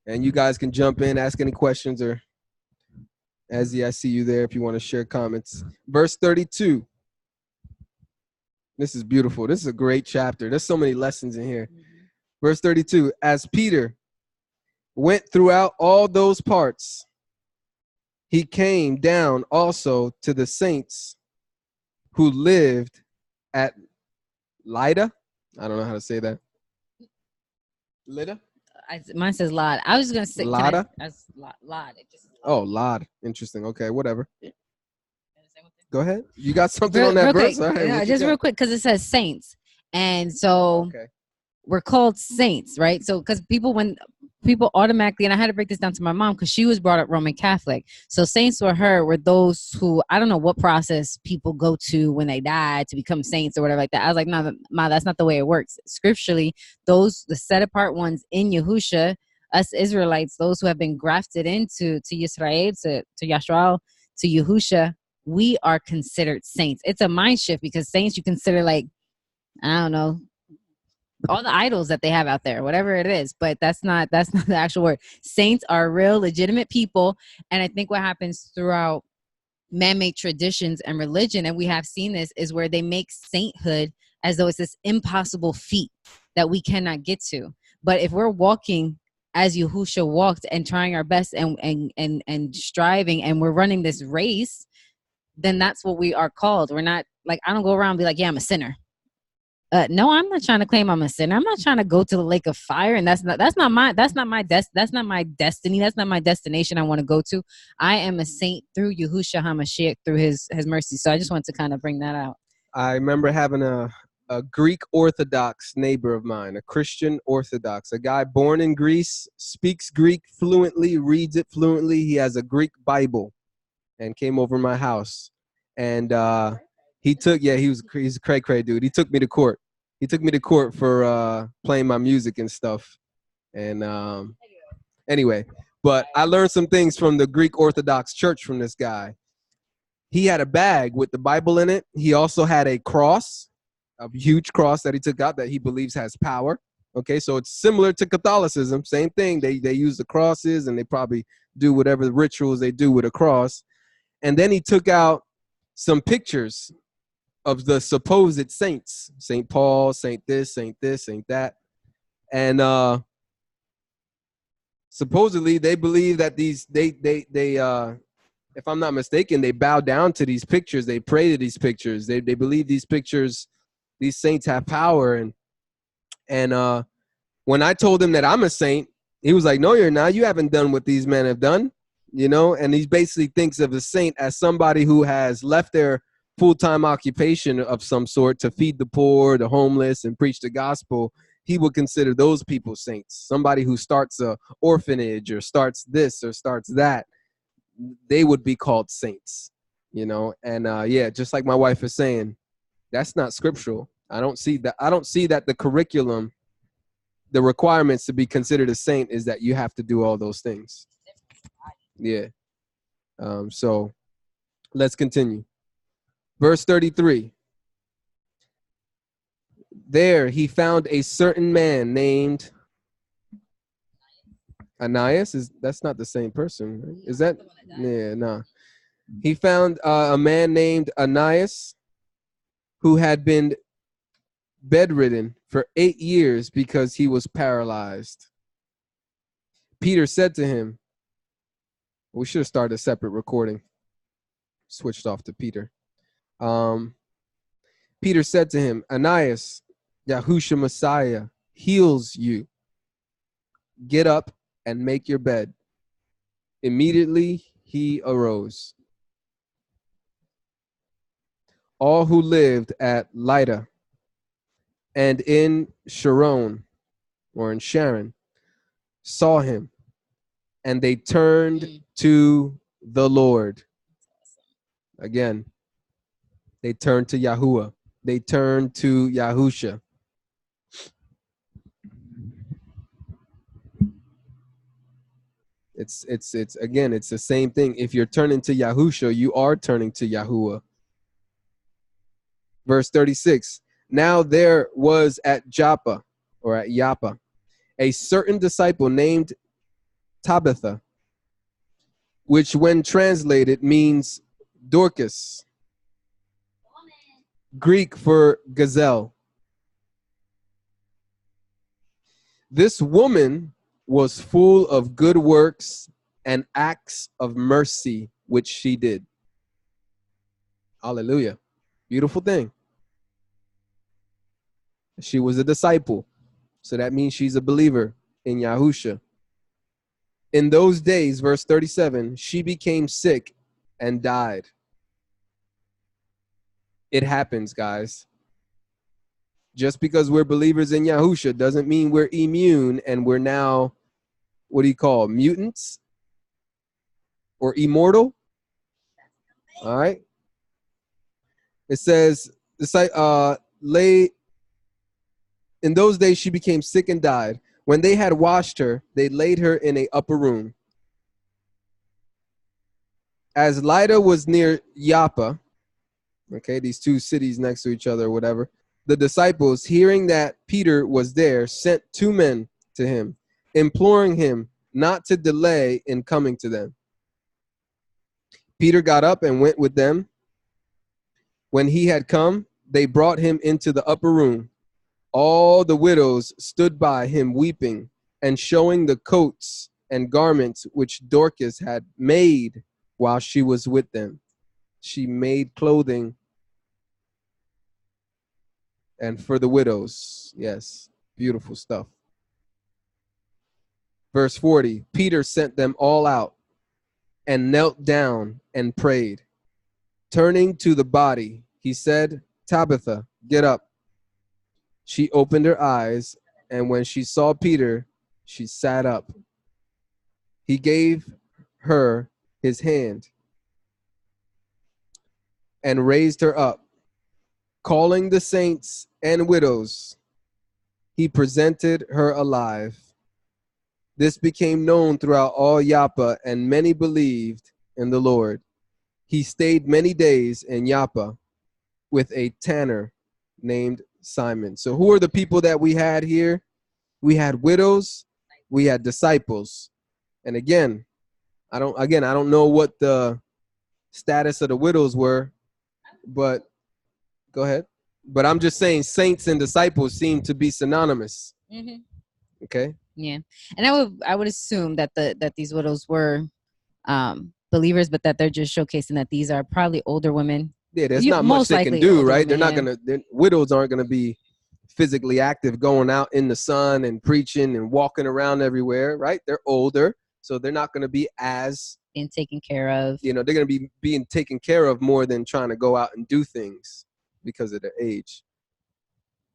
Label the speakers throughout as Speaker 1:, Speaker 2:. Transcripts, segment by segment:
Speaker 1: And you guys can jump in, ask any questions, or Azzy, I see you there if you want to share comments. Verse 32. This is beautiful. This is a great chapter. There's so many lessons in here. Verse 32, as Peter went throughout all those parts, he came down also to the saints who lived at Lydda. I don't know how to say that. Lydda?
Speaker 2: Mine says Lod. I was going to say
Speaker 1: Lada?
Speaker 2: Lod.
Speaker 1: Oh, Lod. Interesting. Okay, whatever. Go ahead. You got something on that verse?
Speaker 2: All right, just real quick, because it says saints. And so we're called saints, right? So because when people automatically, and I had to break this down to my mom because she was brought up Roman Catholic. So saints for her were those who, I don't know what process people go to when they die to become saints or whatever like that. I was like, no, Ma, that's not the way it works. Scripturally, the set apart ones in Yahusha, us Israelites, those who have been grafted into Yisrael, to Yashrael, to Yahusha, we are considered saints. It's a mind shift because saints you consider like, I don't know, all the idols that they have out there, whatever it is, but that's not the actual word. Saints are real, legitimate people. And I think what happens throughout man-made traditions and religion, and we have seen this, is where they make sainthood as though it's this impossible feat that we cannot get to. But if we're walking as Yahusha walked and trying our best and striving, and we're running this race, then that's what we are called. We're not like, I don't go around and be like, yeah, I'm a sinner. No, I'm not trying to claim I'm a sinner. I'm not trying to go to the lake of fire, and that's not my destiny. That's not my destination I want to go to. I am a saint through Yahushua HaMashiach, through his mercy. So I just wanted to kind of bring that out.
Speaker 1: I remember having a Greek Orthodox neighbor of mine, a Christian Orthodox, a guy born in Greece, speaks Greek fluently, reads it fluently. He has a Greek Bible, and came over my house, and he's a cray dude. He took me to court. He took me to court for playing my music and stuff. And anyway, but I learned some things from the Greek Orthodox Church from this guy. He had a bag with the Bible in it. He also had a cross, a huge cross that he took out that he believes has power. Okay, so it's similar to Catholicism. Same thing. They use the crosses, and they probably do whatever the rituals they do with a cross. And then he took out some pictures of the supposed saints, St. Paul, Saint this, Saint that. And supposedly they believe that if I'm not mistaken, they bow down to these pictures. They pray to these pictures. They believe these pictures, these saints have power. And when I told him that I'm a saint, he was like, no, you're not. You haven't done what these men have done, you know? And he basically thinks of a saint as somebody who has left their full-time occupation of some sort to feed the poor, the homeless, and preach the gospel. He would consider those people saints. Somebody who starts a orphanage or starts this or starts that, they would be called saints, you know? And yeah, just like my wife is saying, that's not scriptural. I don't see that the curriculum, the requirements to be considered a saint is that you have to do all those things. Yeah. So let's continue. Verse 33. There he found a certain man named Ananias. That's not the same person, right? Is that? Yeah, no. He found a man named Ananias who had been bedridden for 8 years because he was paralyzed. Peter said to him, we should have started a separate recording. Switched off to Peter. Peter said to him, Ananias, Yahushua Messiah heals you. Get up and make your bed. Immediately he arose. All who lived at Lydda and in Sharon, or in Sharon, saw him, and they turned to the Lord. Again, they turned to Yahuwah. They turned to Yahusha. It's again, it's the same thing. If you're turning to Yahusha, you are turning to Yahuwah. Verse 36. Now there was at Joppa, or at Joppa, a certain disciple named Tabitha, which when translated means Dorcas, Greek for gazelle. This woman was full of good works and acts of mercy, which she did. Hallelujah. Beautiful thing. She was a disciple. So that means she's a believer in Yahusha. In those days, verse 37, she became sick and died. It happens, guys. Just because we're believers in Yahusha doesn't mean we're immune and we're now, what do you call, mutants or immortal? All right. It says, in those days she became sick and died. When they had washed her, they laid her in an upper room. As Lydda was near Joppa, okay, these two cities next to each other or whatever, the disciples, hearing that Peter was there, sent two men to him, imploring him not to delay in coming to them. Peter got up and went with them. When he had come, they brought him into the upper room. All the widows stood by him weeping and showing the coats and garments which Dorcas had made while she was with them. She made clothing and for the widows. Yes, beautiful stuff. Verse 40, Peter sent them all out and knelt down and prayed. Turning to the body, he said, Tabitha, get up. She opened her eyes, and when she saw Peter, she sat up. He gave her his hand and raised her up. Calling the saints and widows, he presented her alive. This became known throughout all Joppa, and many believed in the Lord. He stayed many days in Joppa with a tanner named Simon. So who are the people that we had here? We had widows, we had disciples. And again, I don't know what the status of the widows were, but go ahead. But I'm just saying saints and disciples seem to be synonymous.
Speaker 2: Mm-hmm.
Speaker 1: Okay.
Speaker 2: Yeah. And I would assume that these widows were believers, but that they're just showcasing that these are probably older women.
Speaker 1: Yeah, there's not much they can do, right?
Speaker 2: Women,
Speaker 1: Widows aren't gonna be physically active, going out in the sun and preaching and walking around everywhere, right? They're older, so they're not gonna be as
Speaker 2: being taken care of.
Speaker 1: They're gonna be being taken care of more than trying to go out and do things because of their age.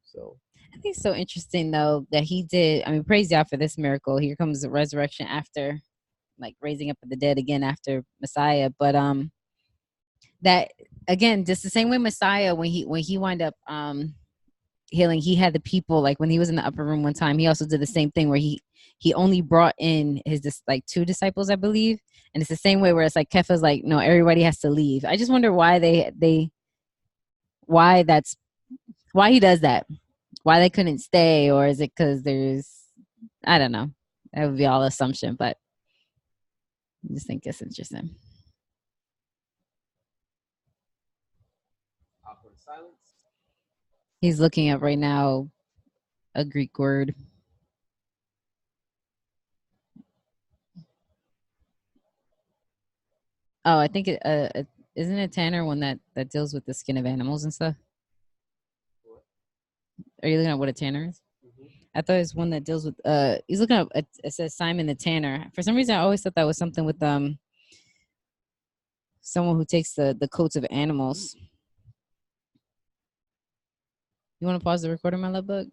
Speaker 1: So
Speaker 2: I think it's so interesting though that he did. I mean, praise God for this miracle. Here comes the resurrection after, like raising up of the dead again after Messiah. But that again, just the same way Messiah when he wound up healing, he had the people, like when he was in the upper room one time, he also did the same thing where he only brought in his like two disciples, I believe. And it's the same way where it's like Kepha's like, no, everybody has to leave. I just wonder why why he does that. Why they couldn't stay, or is it because I don't know. That would be all assumption, but I just think it's interesting. He's looking up right now a Greek word. Oh, I think isn't it tanner one that deals with the skin of animals and stuff? Are you looking at what a tanner is? Mm-hmm. I thought it was one that deals with he's looking up. It says Simon the Tanner. For some reason, I always thought that was something with someone who takes the coats of animals. You want to pause the recording, my love bug?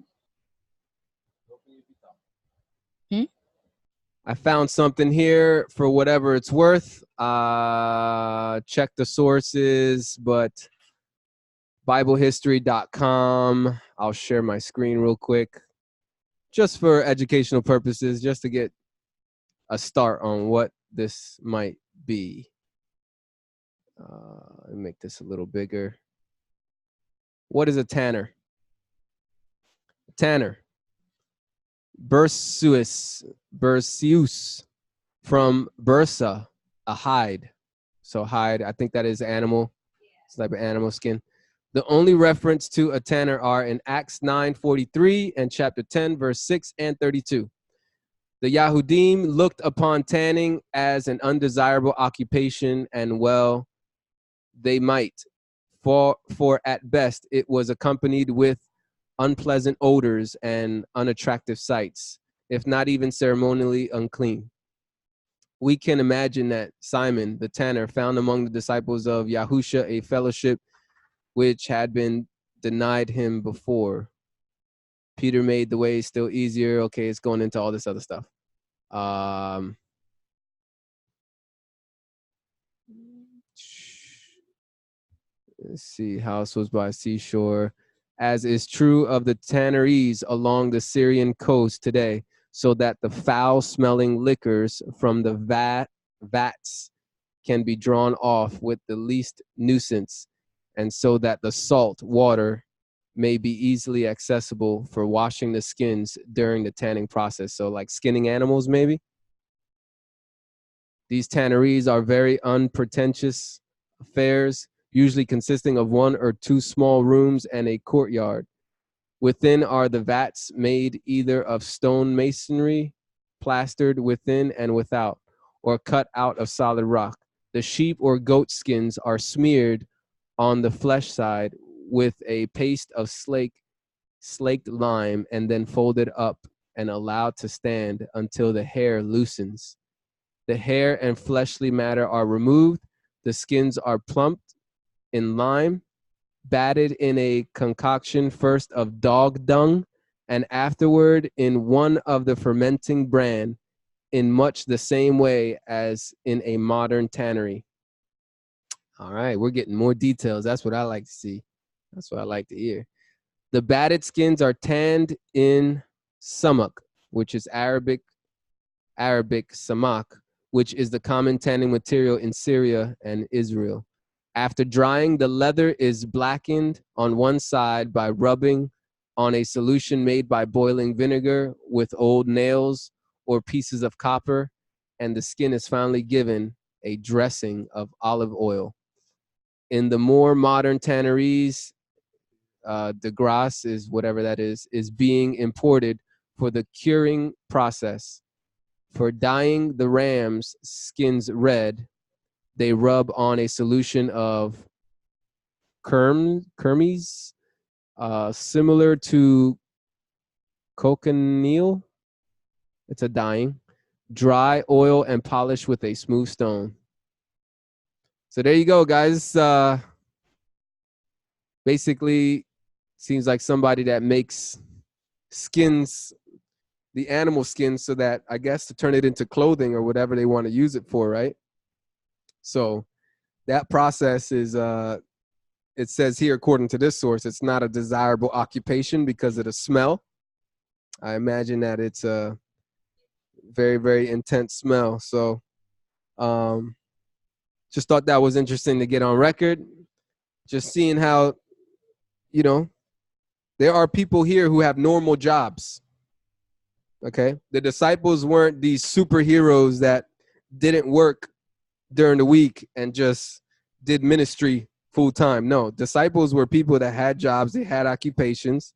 Speaker 1: I found something here for whatever it's worth. Check the sources, but BibleHistory.com. I'll share my screen real quick, just for educational purposes, just to get a start on what this might be. Let me make this a little bigger. What is a tanner? Tanner. Berceus From bursa, a hide. So hide, I think that is animal. It's like an animal skin. The only reference to a tanner are in Acts 9:43 and chapter 10, verse 6 and 32. The Yahudim looked upon tanning as an undesirable occupation, and well, they might. For at best, it was accompanied with unpleasant odors and unattractive sights, if not even ceremonially unclean. We can imagine that Simon, the tanner, found among the disciples of Yahusha a fellowship which had been denied him before. Peter made the way still easier. Okay, it's going into all this other stuff. Let's see, house was by seashore, as is true of the tanneries along the Syrian coast today, so that the foul-smelling liquors from the vats can be drawn off with the least nuisance, and so that the salt water may be easily accessible for washing the skins during the tanning process. So like skinning animals, maybe. These tanneries are very unpretentious affairs, usually consisting of 1 or 2 small rooms and a courtyard. Within are the vats made either of stone masonry, plastered within and without, or cut out of solid rock. The sheep or goat skins are smeared on the flesh side with a paste of slaked lime and then folded up and allowed to stand until the hair loosens. The hair and fleshly matter are removed. The skins are plumped in lime, batted in a concoction first of dog dung and afterward in one of the fermenting bran, in much the same way as in a modern tannery. All right, we're getting more details. That's what I like to see. That's what I like to hear. The batted skins are tanned in samak, which is Arabic samak, which is the common tanning material in Syria and Israel. After drying, the leather is blackened on one side by rubbing on a solution made by boiling vinegar with old nails or pieces of copper, and the skin is finally given a dressing of olive oil. In the more modern tanneries, de grasse is whatever that is being imported for the curing process. For dyeing the ram's skins red, they rub on a solution of kermes, similar to cochineal. It's a dyeing. Dry oil and polish with a smooth stone. So there you go, guys. Basically, seems like somebody that makes skins, the animal skins, so that, I guess, to turn it into clothing or whatever they want to use it for, right? So that process is, it says here, according to this source, it's not a desirable occupation because of the smell. I imagine that it's a very, very intense smell. So just thought that was interesting to get on record. Just seeing how, you know, there are people here who have normal jobs. Okay. The disciples weren't these superheroes that didn't work during the week and just did ministry full time. No, disciples were people that had jobs, they had occupations,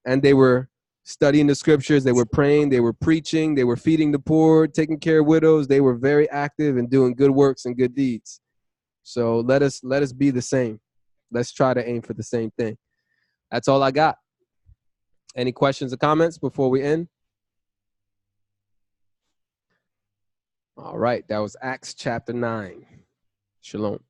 Speaker 1: and they were studying the scriptures, they were praying, they were preaching, they were feeding the poor, taking care of widows. They were very active and doing good works and good deeds. So let us be the same. Let's try to aim for the same thing. That's all I got. Any questions or comments before we end? All right, that was Acts chapter 9. Shalom.